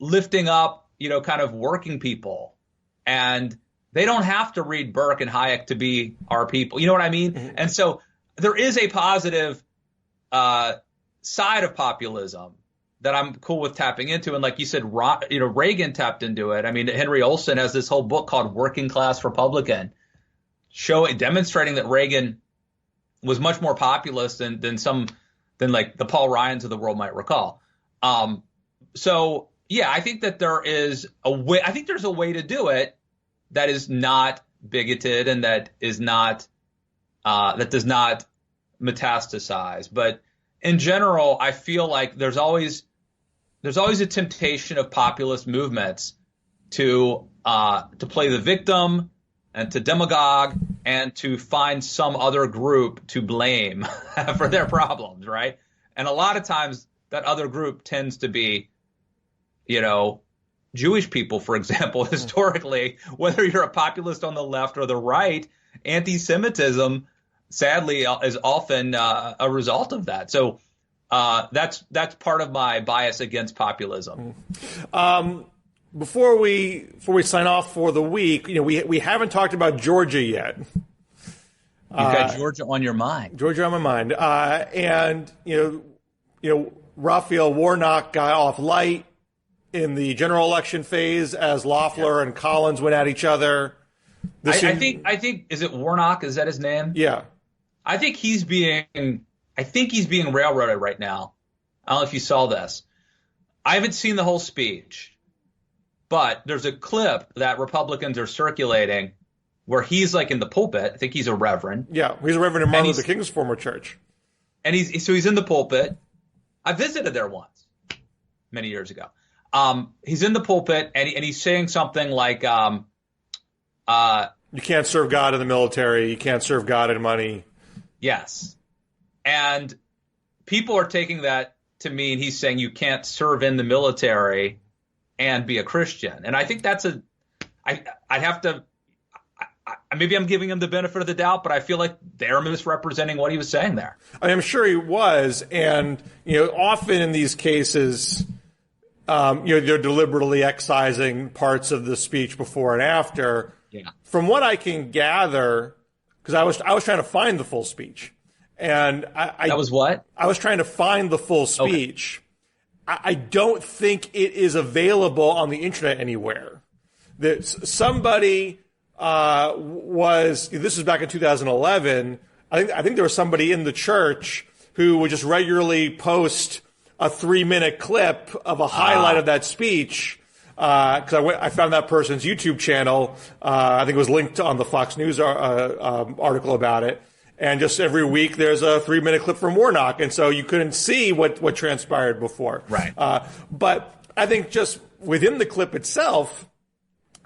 lifting up, kind of working people, and they don't have to read Burke and Hayek to be our people. You know what I mean? Mm-hmm. And so there is a positive side of populism that I'm cool with tapping into. And like you said, Reagan tapped into it. I mean, Henry Olsen has this whole book called Working Class Republican, demonstrating that Reagan was much more populist than like the Paul Ryans of the world might recall. So yeah, I think that there is a way. I think there's a way to do it that is not bigoted and that is not that does not metastasize. But in general, I feel like there's always a temptation of populist movements to play the victim and to demagogue and to find some other group to blame for their problems, right? And a lot of times that other group tends to be, Jewish people, for example. Historically, whether you're a populist on the left or the right, anti-Semitism, sadly, is often a result of that. So that's part of my bias against populism. Before we sign off for the week, we haven't talked about Georgia yet. You've got Georgia on your mind. Georgia on my mind, and Raphael Warnock got off light in the general election phase as Loeffler and Collins went at each other. I think is it Warnock? Is that his name? Yeah. I think he's being railroaded right now. I don't know if you saw this. I haven't seen the whole speech, but there's a clip that Republicans are circulating where he's like in the pulpit. I think he's a reverend. Yeah, he's a reverend in Martin Luther King's former church. And he's in the pulpit. I visited there once, many years ago. He's in the pulpit and he's saying something like, "You can't serve God in the military. You can't serve God in money." Yes, and people are taking that to mean he's saying you can't serve in the military and be a Christian. And I think that's I'd have to. Maybe I'm giving him the benefit of the doubt, but I feel like they're misrepresenting what he was saying there. I'm sure he was, and often in these cases. They're deliberately excising parts of the speech before and after. Yeah. From what I can gather, because I was trying to find the full speech, and that was what? I was trying to find the full speech. Okay. I don't think it is available on the internet anywhere. That somebody this was back in 2011. I think there was somebody in the church who would just regularly post a 3-minute clip of a highlight of that speech, because I found that person's YouTube channel. I think it was linked on the Fox News article about it. And just every week there's a 3-minute clip from Warnock, and so you couldn't see what transpired before. Right. But I think just within the clip itself,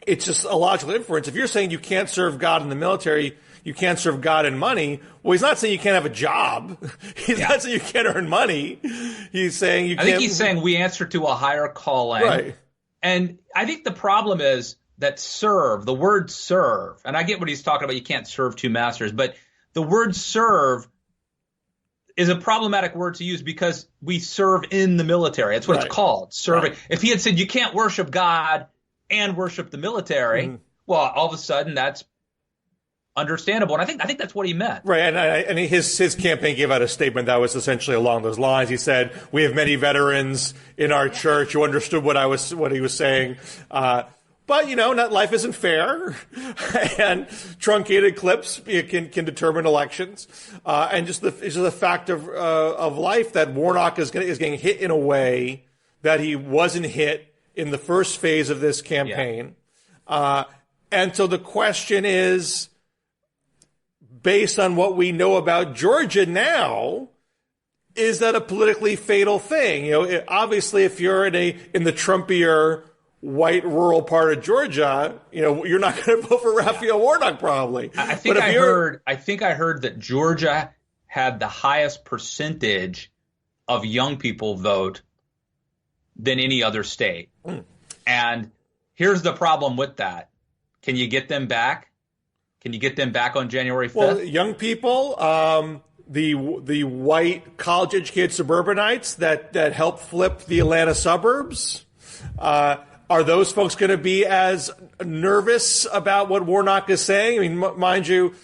it's just a logical inference. If you're saying you can't serve God in the military, you can't serve God in money. Well, he's not saying you can't have a job. He's not saying you can't earn money. He's saying you can't. I think he's saying we answer to a higher calling. Right. And I think the problem is that the word serve, and I get what he's talking about, you can't serve two masters, but the word serve is a problematic word to use because we serve in the military. That's what it's called, serving. Right. If he had said you can't worship God and worship the military, well, all of a sudden that's understandable, and I think that's what he meant. Right, and his campaign gave out a statement that was essentially along those lines. He said, "We have many veterans in our church who understood what he was saying." But not life isn't fair, and truncated clips can determine elections, and it's just a fact of life that Warnock is getting hit in a way that he wasn't hit in the first phase of this campaign, and so the question is, based on what we know about Georgia now, is that a politically fatal thing? Obviously, if you're in the Trumpier white rural part of Georgia, you're not going to vote for Raphael Warnock probably. I think I heard that Georgia had the highest percentage of young people vote than any other state. And here's the problem with that. Can you get them back? Can you get them back on January 5th? Well, young people, the white college-educated suburbanites that helped flip the Atlanta suburbs, are those folks going to be as nervous about what Warnock is saying? I mean, mind you,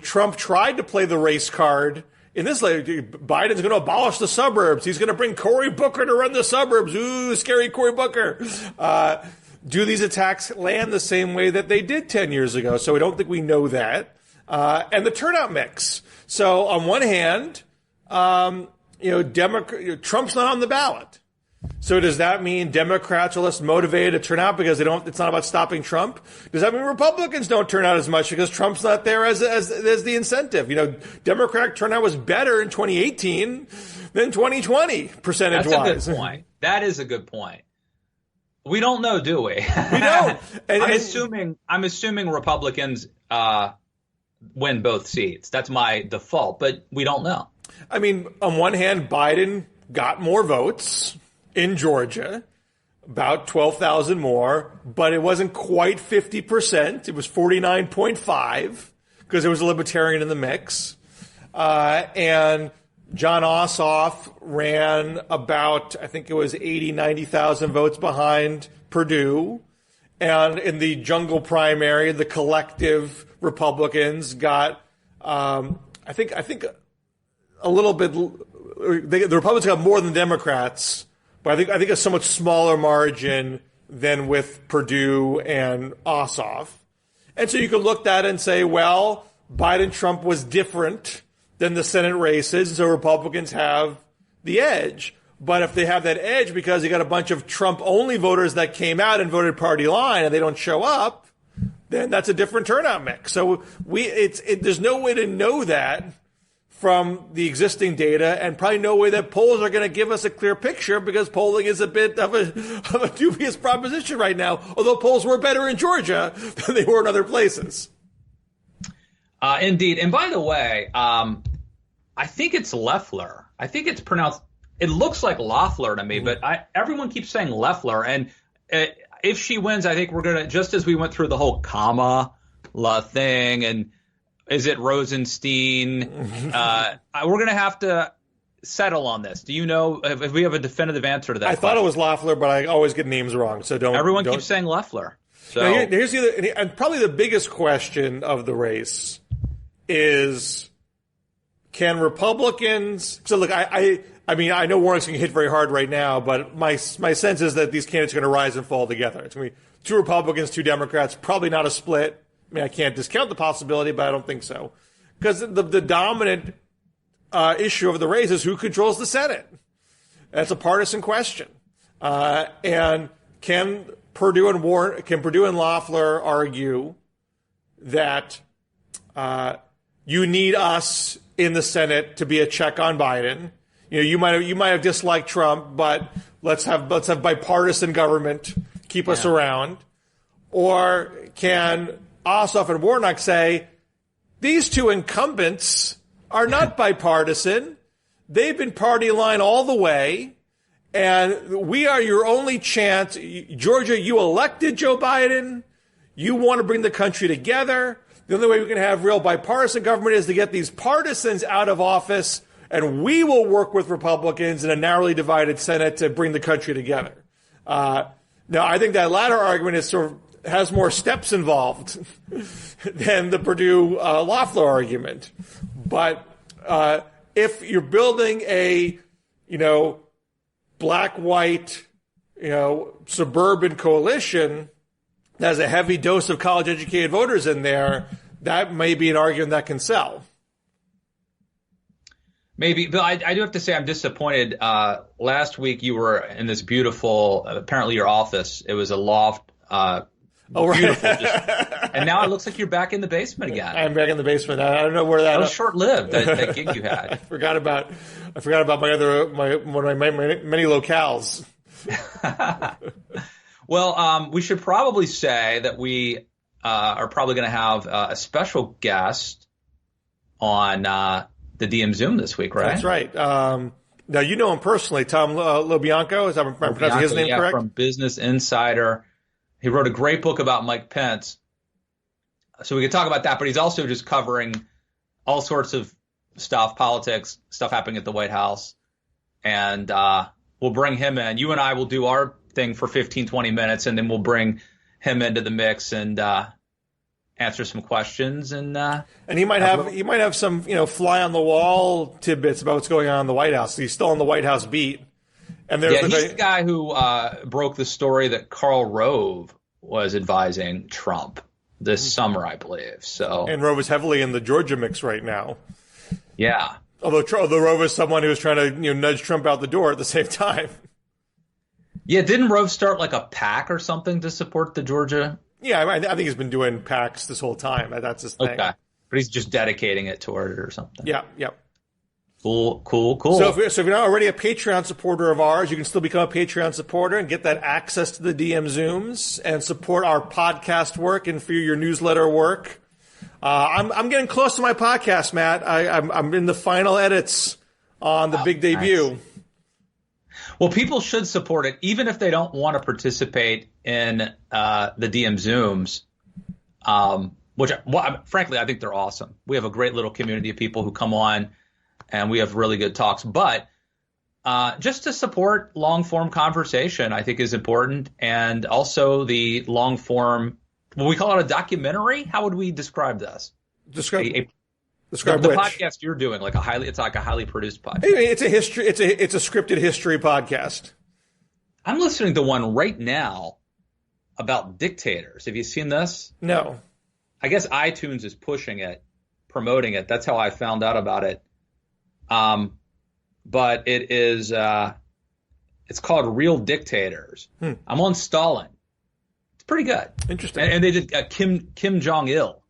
Trump tried to play the race card. In this, Biden's going to abolish the suburbs. He's going to bring Cory Booker to run the suburbs. Ooh, scary Cory Booker. Do these attacks land the same way that they did 10 years ago? So I don't think we know that. And the turnout mix. So on one hand, Trump's not on the ballot. So does that mean Democrats are less motivated to turn out because it's not about stopping Trump? Does that mean Republicans don't turn out as much because Trump's not there as the incentive? Democratic turnout was better in 2018 than 2020 percentage-wise. That's a good point. That is a good point. We don't know, do we? We don't. I'm assuming Republicans win both seats. That's my default, but we don't know. I mean, on one hand, Biden got more votes in Georgia, about 12,000 more, but it wasn't quite 50%. It was 49.5 because there was a libertarian in the mix. And John Ossoff ran about, I think it was 80, 90,000 votes behind Perdue. And in the jungle primary, the collective Republicans got, I think a little bit, the Republicans got more than Democrats, but I think a somewhat smaller margin than with Perdue and Ossoff. And so you could look at it and say, well, Biden-Trump was different than the Senate races, and so Republicans have the edge. But if they have that edge because you got a bunch of Trump-only voters that came out and voted party line and they don't show up, then that's a different turnout mix. So there's no way to know that from the existing data, and probably no way that polls are going to give us a clear picture because polling is a bit of a dubious proposition right now, although polls were better in Georgia than they were in other places. Indeed. And by the way, I think it's Loeffler. I think it's pronounced, it looks like Loeffler to me, but everyone keeps saying Loeffler. And if she wins, I think we're going to, just as we went through the whole Kamala thing and is it Rosenstein, we're going to have to settle on this. Do you know if we have a definitive answer to that? I thought it was Loeffler, but I always get names wrong. So Everyone keeps saying Loeffler. So now here's the other, and probably the biggest question of the race is, can Republicans? So look, I mean, I know Warnock's going to hit very hard right now, but my sense is that these candidates are going to rise and fall together. It's going to be 2 Republicans, 2 Democrats, probably not a split. I mean, I can't discount the possibility, but I don't think so. Because the dominant issue of the race is who controls the Senate. That's a partisan question. And can Perdue and Loeffler argue that you need us in the Senate to be a check on Biden? You know, you might have disliked Trump, but let's have bipartisan government keep us around. Or can Ossoff and Warnock say, these 2 incumbents are not bipartisan. They've been party line all the way, and we are your only chance. Georgia, you elected Joe Biden. You want to bring the country together. The only way we can have real bipartisan government is to get these partisans out of office, and we will work with Republicans in a narrowly divided Senate to bring the country together. Now, I think that latter argument is sort of has more steps involved than the Perdue Loeffler argument. But if you're building a, black-white, suburban coalition that has a heavy dose of college-educated voters in there, that may be an argument that can sell. Maybe, but I do have to say I'm disappointed. Last week you were in this beautiful, apparently your office. It was a loft. Oh, right. Beautiful. And now it looks like you're back in the basement again. I'm back in the basement. I don't know where that was short-lived, that gig you had. I forgot about one of my many locales. Well, we should probably say that we are probably going to have a special guest on the DM Zoom this week, right? That's right. Now, you know him personally, Tom LoBianco. Is that pronouncing his name correct? From Business Insider. He wrote a great book about Mike Pence. So we could talk about that, but he's also just covering all sorts of stuff, politics, stuff happening at the White House. And we'll bring him in. You and I will do our thing for 15, 20 minutes, and then we'll bring him into the mix and answer some questions. And he might have some, fly on the wall tidbits about what's going on in the White House. He's still on the White House beat. And he's the guy who broke the story that Karl Rove was advising Trump this summer, I believe. So, and Rove is heavily in the Georgia mix right now. Yeah. Although Rove is someone who was trying to nudge Trump out the door at the same time. Yeah, didn't Rove start like a PAC or something to support the Georgia? Yeah, I think he's been doing PACs this whole time. That's his thing. Okay, but he's just dedicating it toward it or something. Yeah. Cool. So if you're not already a Patreon supporter of ours, you can still become a Patreon supporter and get that access to the DM Zooms and support our podcast work and for your newsletter work. I'm getting close to my podcast, Matt. I'm in the final edits on the big debut. Nice. Well, people should support it, even if they don't want to participate in the DM Zooms, which, frankly, I think they're awesome. We have a great little community of people who come on, and we have really good talks. But just to support long-form conversation, I think is important, and also the long-form. Will we call it a documentary? How would we describe this? Describe the which? podcast you're doing, it's like a highly produced podcast. It's a history. It's a scripted history podcast. I'm listening to one right now about dictators. Have you seen this? No. I guess iTunes is pushing it, promoting it. That's how I found out about it. But it is it's called Real Dictators. I'm on Stalin. It's pretty good. Interesting. And they did Kim Jong-il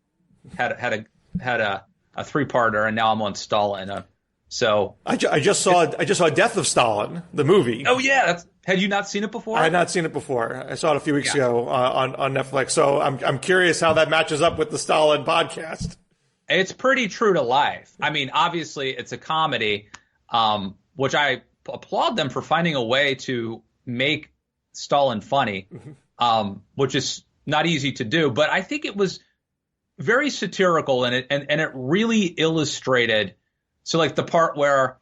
had a 3-parter, and now I'm on Stalin. So I just saw Death of Stalin, the movie. Oh yeah, had you not seen it before? I had not seen it before. I saw it a few weeks ago on Netflix. So I'm curious how that matches up with the Stalin podcast. It's pretty true to life. I mean, obviously it's a comedy, which I applaud them for finding a way to make Stalin funny, which is not easy to do. But I think it was very satirical, and it really illustrated. So like the part where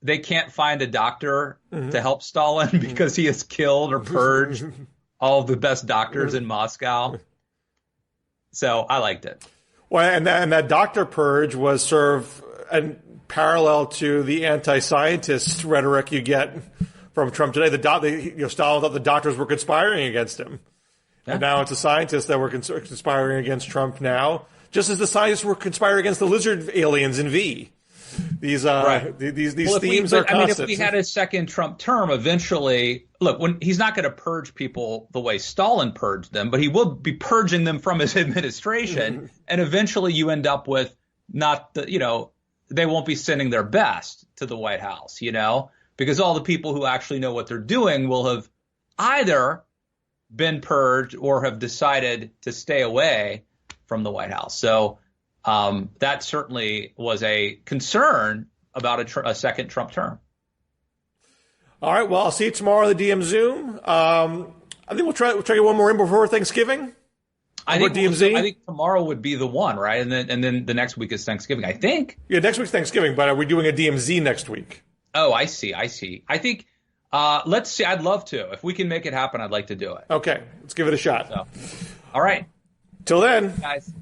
they can't find a doctor to help Stalin because he has killed or purged all of the best doctors in Moscow. So I liked it. Well, and that doctor purge was sort of parallel to the anti-scientist rhetoric you get from Trump today. Stalin thought the doctors were conspiring against him. Yeah. And now it's the scientists that were conspiring against Trump now, just as the scientists were conspiring against the lizard aliens in V. These right. these themes are constant. I mean, if we had a second Trump term, eventually, look, when he's not going to purge people the way Stalin purged them, but he will be purging them from his administration, and eventually you end up with they won't be sending their best to the White House, because all the people who actually know what they're doing will have either been purged or have decided to stay away from the White House. So that certainly was a concern about a second Trump term. All right. Well, I'll see you tomorrow at the DM Zoom. I think we'll try to get one more in before Thanksgiving. I think tomorrow would be the one, right? And then the next week is Thanksgiving, I think. Yeah, next week's Thanksgiving, but are we doing a DMZ next week? Oh, I see. I think let's see. I'd love to. If we can make it happen, I'd like to do it. Okay. Let's give it a shot. So, all right. Till then. Guys.